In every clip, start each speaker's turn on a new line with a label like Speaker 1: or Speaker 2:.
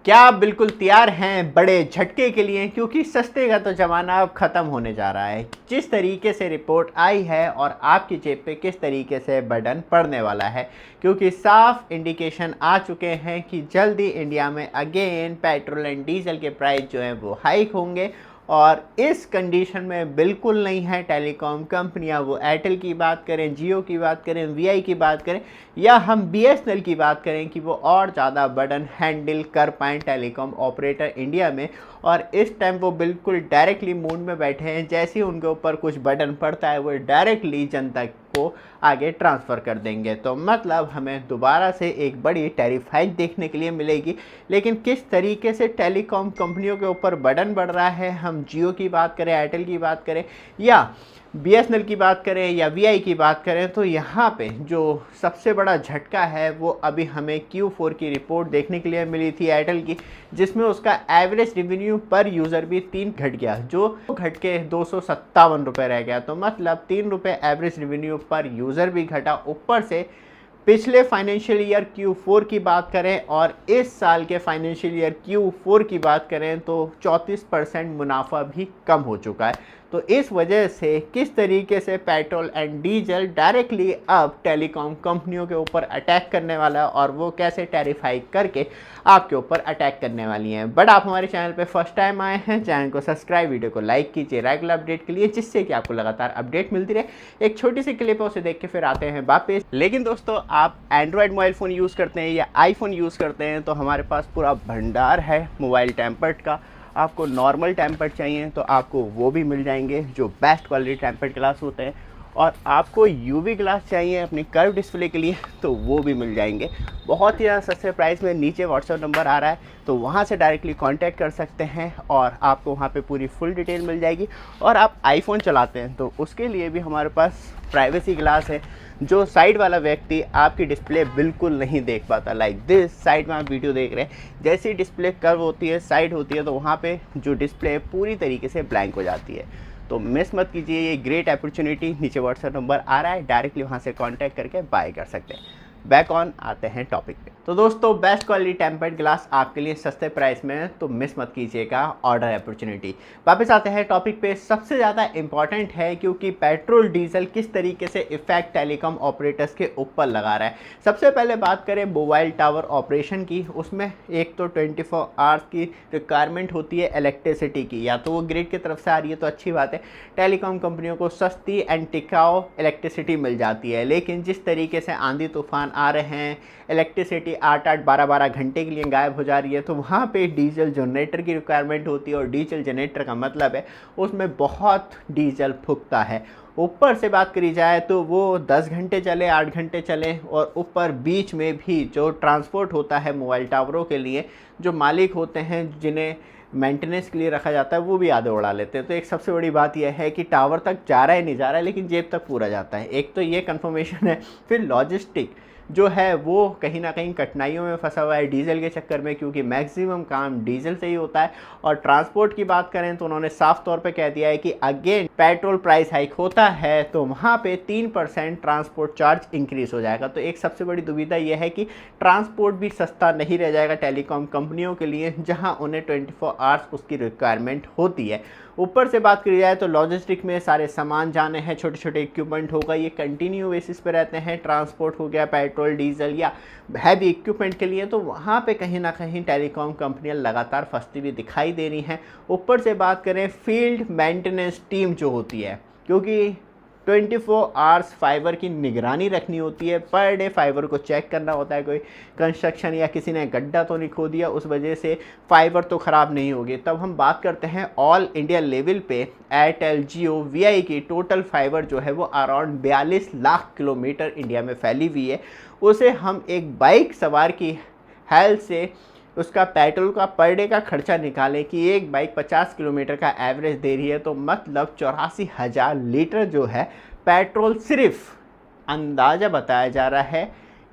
Speaker 1: क्या आप बिल्कुल तैयार हैं बड़े झटके के लिए? क्योंकि सस्ते का तो ज़माना अब ख़त्म होने जा रहा है। जिस तरीके से रिपोर्ट आई है और आपकी जेब पे किस तरीके से बर्डन पड़ने वाला है, क्योंकि साफ इंडिकेशन आ चुके हैं कि जल्दी इंडिया में अगेन पेट्रोल एंड डीजल के प्राइस जो हैं वो हाइक होंगे। और इस कंडीशन में बिल्कुल नहीं है टेलीकॉम कंपनियां, वो एयरटेल की बात करें, जियो की बात करें, वीआई की बात करें या हम बीएसएनएल की बात करें, कि वो और ज़्यादा बर्डन हैंडल कर पाएँ टेलीकॉम ऑपरेटर इंडिया में। और इस टाइम वो बिल्कुल डायरेक्टली मूड में बैठे हैं, जैसे ही उनके ऊपर कुछ बर्डन पड़ता है वो डायरेक्टली जनता को आगे ट्रांसफ़र कर देंगे। तो मतलब हमें दोबारा से एक बड़ी टैरिफ हाइक देखने के लिए मिलेगी। लेकिन किस तरीके से टेलीकॉम कंपनियों के ऊपर बर्डन बढ़ रहा है, हम जियो की बात करें, एयरटेल की बात करें या बीएसएनएल की बात करें या वीआई की बात करें, तो यहाँ पे जो सबसे बड़ा झटका है वो अभी हमें Q4 की रिपोर्ट देखने के लिए मिली थी एयरटेल की, जिसमें उसका एवरेज रेवेन्यू पर यूज़र भी 3 घट गया, जो घट के 257 रुपये रह गया। तो मतलब 3 रुपये एवरेज रेवेन्यू पर यूज़र भी घटा। ऊपर से पिछले फाइनेंशियल ईयर Q4 की बात करें और इस साल के फाइनेंशियल ईयर Q4 की बात करें तो 34% मुनाफा भी कम हो चुका है। तो इस वजह से किस तरीके से पेट्रोल एंड डीजल डायरेक्टली अब टेलीकॉम कंपनियों के ऊपर अटैक करने वाला है और वो कैसे टैरिफ हाइक करके आपके ऊपर अटैक करने वाली हैं। बट आप हमारे चैनल पे फर्स्ट टाइम आए हैं, चैनल को सब्सक्राइब, वीडियो को लाइक कीजिए रेगुलर अपडेट के लिए, जिससे कि आपको लगातार अपडेट मिलती रहे। एक छोटी सी क्लिप है, उसे देख के फिर आते हैं वापस। लेकिन दोस्तों, आप एंड्रॉयड मोबाइल फ़ोन यूज़ करते हैं या आईफोन यूज़ करते हैं तो हमारे पास पूरा भंडार है मोबाइल टेम्पर्ड का। आपको नॉर्मल टेम्पर्ड चाहिए तो आपको वो भी मिल जाएंगे, जो बेस्ट क्वालिटी टेम्पर्ड ग्लास होते हैं। और आपको यूवी ग्लास चाहिए अपनी कर्व डिस्प्ले के लिए तो वो भी मिल जाएंगे बहुत ही सस्ते प्राइस में। नीचे व्हाट्सएप नंबर आ रहा है तो वहाँ से डायरेक्टली कांटेक्ट कर सकते हैं और आपको वहाँ पे पूरी फुल डिटेल मिल जाएगी। और आप आईफोन चलाते हैं तो उसके लिए भी हमारे पास प्राइवेसी ग्लास है, जो साइड वाला व्यक्ति आपकी डिस्प्ले बिल्कुल नहीं देख पाता। लाइक दिस, साइड में आप वीडियो देख रहे हैं, जैसी डिस्प्ले कर्व होती है, साइड होती है, तो वहाँ पे जो डिस्प्ले है पूरी तरीके से ब्लैंक हो जाती है। तो मिस मत कीजिए ये ग्रेट अपॉर्चुनिटी। नीचे व्हाट्सएप नंबर आ रहा है, डायरेक्टली वहाँ से कांटेक्ट करके बाय कर सकते हैं। बैक ऑन आते हैं टॉपिक पे। तो दोस्तों, बेस्ट क्वालिटी टेम्पर्ड ग्लास आपके लिए सस्ते प्राइस में है, तो मिस मत कीजिएगा ऑर्डर अपॉर्चुनिटी। वापस आते हैं टॉपिक पे। सबसे ज़्यादा इंपॉर्टेंट है क्योंकि पेट्रोल डीजल किस तरीके से इफेक्ट टेलीकॉम ऑपरेटर्स के ऊपर लगा रहा है। सबसे पहले बात करें मोबाइल टावर ऑपरेशन की, उसमें एक तो 24 आवर्स की रिक्वायरमेंट होती है इलेक्ट्रिसिटी की, या तो वो ग्रिड की तरफ से आ रही है तो अच्छी बात है, टेलीकॉम कंपनियों को सस्ती एंड टिकाऊ इलेक्ट्रिसिटी मिल जाती है। लेकिन जिस तरीके से आंधी तूफान आ रहे हैं, इलेक्ट्रिसिटी 8-8, 12-12 घंटे के लिए गायब हो जा रही है, तो वहाँ पे डीजल जनरेटर की रिक्वायरमेंट होती है। और डीजल जनरेटर का मतलब है उसमें बहुत डीजल फूकता है। ऊपर से बात करी जाए तो वो 10 घंटे चले, 8 घंटे चले, और ऊपर बीच में भी जो ट्रांसपोर्ट होता है मोबाइल टावरों के लिए, जो मालिक होते हैं जिन्हें मेंटेनेंस के लिए रखा जाता है, वो भी आधे उड़ा लेते हैं। तो एक सबसे बड़ी बात यह है कि टावर तक जा रहा है नहीं जा रहा है, लेकिन जेब तक पूरा जाता है। एक तो ये कन्फर्मेशन है। फिर लॉजिस्टिक जो है वो कहीं ना कहीं कठिनाइयों में फंसा हुआ है डीजल के चक्कर में, क्योंकि मैक्सिमम काम डीजल से ही होता है। और ट्रांसपोर्ट की बात करें तो उन्होंने साफ तौर पे कह दिया है कि अगेन पेट्रोल प्राइस हाइक होता है तो वहाँ पे 3% ट्रांसपोर्ट चार्ज इंक्रीज हो जाएगा। तो एक सबसे बड़ी दुविधा यह है कि ट्रांसपोर्ट भी सस्ता नहीं रह जाएगा टेलीकॉम कंपनियों के लिए, जहाँ उन्हें 24 आवर्स उसकी रिक्वायरमेंट होती है। ऊपर से बात करी जाए तो लॉजिस्टिक में सारे सामान जाने हैं, छोटे छोटे इक्विपमेंट होगा, ये कंटिन्यू बेसिस पे रहते हैं। ट्रांसपोर्ट हो गया पेट्रोल डीजल या हैवी इक्विपमेंट के लिए, तो वहाँ पे कहीं ना कहीं टेलीकॉम कंपनियां लगातार फंसती हुई दिखाई दे रही हैं। ऊपर से बात करें फील्ड मेंटेनेंस टीम जो होती है, क्योंकि 24 आवर्स फाइबर की निगरानी रखनी होती है, पर डे फाइबर को चेक करना होता है, कोई कंस्ट्रक्शन या किसी ने गड्ढा तो नहीं खो दिया, उस वजह से फाइबर तो ख़राब नहीं होगी। तब हम बात करते हैं ऑल इंडिया लेवल पे एयरटेल, जियो, वीआई की टोटल फाइबर जो है वो अराउंड 42 लाख किलोमीटर इंडिया में फैली हुई है। उसे हम एक बाइक सवार की हेल्थ से उसका पेट्रोल का पर डे का खर्चा निकालें कि एक बाइक 50 किलोमीटर का एवरेज दे रही है, तो मतलब 84,000 लीटर जो है पेट्रोल सिर्फ अंदाज़ा बताया जा रहा है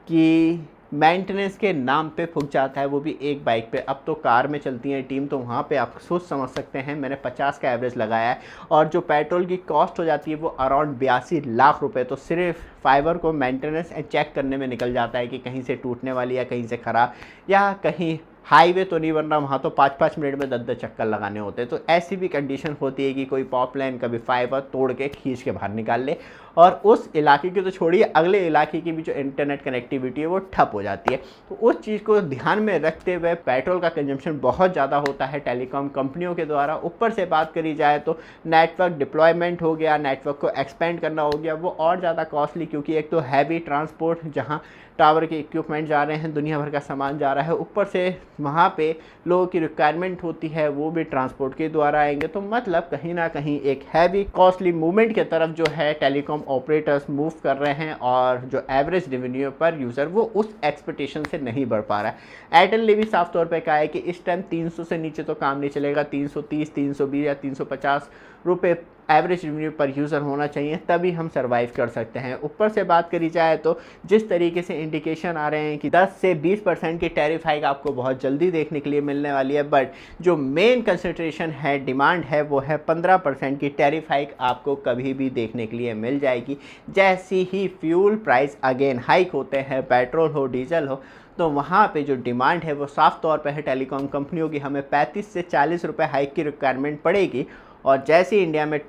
Speaker 1: कि मेंटेनेंस के नाम पे फूक जाता है, वो भी एक बाइक पे। अब तो कार में चलती हैं टीम, तो वहाँ पे आप सोच समझ सकते हैं। मैंने 50 का एवरेज लगाया है और जो पेट्रोल की कॉस्ट हो जाती है वो अराउंड 82 लाख रुपए तो सिर्फ फाइबर को मेंटेनेंस एंड चेक करने में निकल जाता है कि कहीं से टूटने वाली या कहीं से ख़राब या कहीं हाईवे तो नहीं बन रहा, वहाँ तो 5-5 मिनट में 10-10 चक्कर लगाने होते हैं। तो ऐसी भी कंडीशन होती है कि कोई पॉवर लाइन कभी फाइबर तोड़ के खींच के बाहर निकाल ले, और उस इलाके की तो छोड़िए, अगले इलाके की भी जो इंटरनेट कनेक्टिविटी है वो ठप हो जाती है। तो उस चीज़ को ध्यान में रखते हुए पेट्रोल का कंजम्पशन बहुत ज़्यादा होता है टेलीकॉम कंपनियों के द्वारा। ऊपर से बात करी जाए तो नेटवर्क डिप्लॉयमेंट हो गया, नेटवर्क को एक्सपेंड करना हो गया, वो और ज़्यादा कॉस्टली, क्योंकि एक तो हैवी ट्रांसपोर्ट, जहाँ टावर के इक्विपमेंट जा रहे हैं, दुनिया भर का सामान जा रहा है, ऊपर से वहाँ पे लोगों की रिक्वायरमेंट होती है, वो भी ट्रांसपोर्ट के द्वारा आएंगे। तो मतलब कहीं ना कहीं एक हैवी कॉस्टली मूवमेंट की तरफ जो है टेलीकॉम ऑपरेटर्स मूव कर रहे हैं, और जो एवरेज रेवेन्यू पर यूज़र वो उस एक्सपेक्टेशन से नहीं बढ़ पा रहा है। एयरटेल ने भी साफ तौर पर कहा है कि इस टाइम 300 से नीचे तो काम नहीं चलेगा, 330, 320 या 350 रुपये एवरेज रेवेन्यू पर यूज़र होना चाहिए, तभी हम सर्वाइव कर सकते हैं। ऊपर से बात करी जाए तो जिस तरीके से इंडिकेशन आ रहे हैं कि 10 से 20% की टैरिफ हाइक आपको बहुत जल्दी देखने के लिए मिलने वाली है, बट जो मेन कंसंट्रेशन है, डिमांड है, वो है 15% की टैरिफ हाइक आपको कभी भी देखने के लिए मिल जाएगी। जैसी ही फ्यूल प्राइस अगेन हाइक होते हैं, पेट्रोल हो डीजल हो, तो वहाँ पे जो डिमांड है वो साफ़ तौर पे है टेलीकॉम कंपनियों की, हमें 35 से 40 रुपये हाइक की रिक्वायरमेंट पड़ेगी। और जैसे ही इंडिया में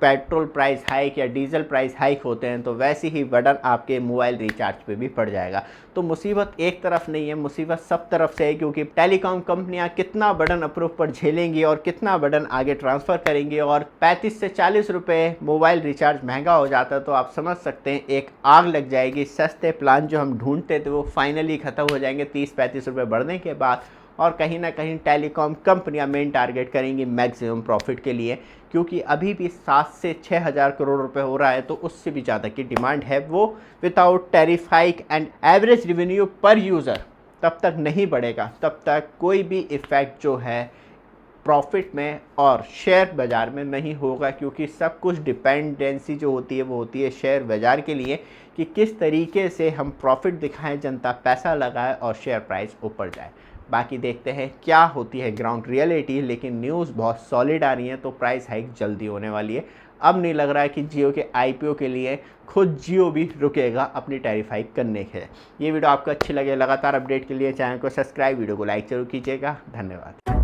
Speaker 1: पेट्रोल प्राइस हाइक या डीजल प्राइस हाइक होते हैं, तो वैसे ही बर्डन आपके मोबाइल रिचार्ज पे भी पड़ जाएगा। तो मुसीबत एक तरफ नहीं है, मुसीबत सब तरफ से है, क्योंकि टेलीकॉम कंपनियां कितना बर्डन अप्रूव पर झेलेंगी और कितना बर्डन आगे ट्रांसफ़र करेंगी। और 35 से 40 रुपये मोबाइल रिचार्ज महंगा हो जाता है, तो आप समझ सकते हैं एक आग लग जाएगी। सस्ते प्लान जो हम ढूंढते थे वो फाइनली ख़त्म हो जाएंगे 30-35 रुपये बढ़ने के बाद। और कहीं ना कहीं टेलीकॉम कंपनियां मेन टारगेट करेंगी मैक्सिमम प्रॉफिट के लिए, क्योंकि अभी भी 7 से 6 हज़ार करोड़ रुपए हो रहा है, तो उससे भी ज़्यादा की डिमांड है। वो without tariff hike and average revenue पर यूज़र तब तक नहीं बढ़ेगा, तब तक कोई भी इफ़ेक्ट जो है प्रॉफिट में और शेयर बाज़ार में नहीं होगा, क्योंकि सब कुछ डिपेंडेंसी जो होती है वो होती है शेयर बाज़ार के लिए, कि किस तरीके से हम प्रॉफिट दिखाएं, जनता पैसा लगाए और शेयर प्राइस ऊपर जाए। बाकी देखते हैं क्या होती है ग्राउंड रियलिटी, लेकिन न्यूज़ बहुत सॉलिड आ रही है, तो प्राइस हाइक जल्दी होने वाली है। अब नहीं लग रहा है कि जियो के IPO के लिए खुद जियो भी रुकेगा अपनी टैरिफ हाइक करने के। ये वीडियो आपको अच्छी लगे, लगातार अपडेट के लिए चैनल को सब्सक्राइब, वीडियो को लाइक जरूर कीजिएगा। धन्यवाद।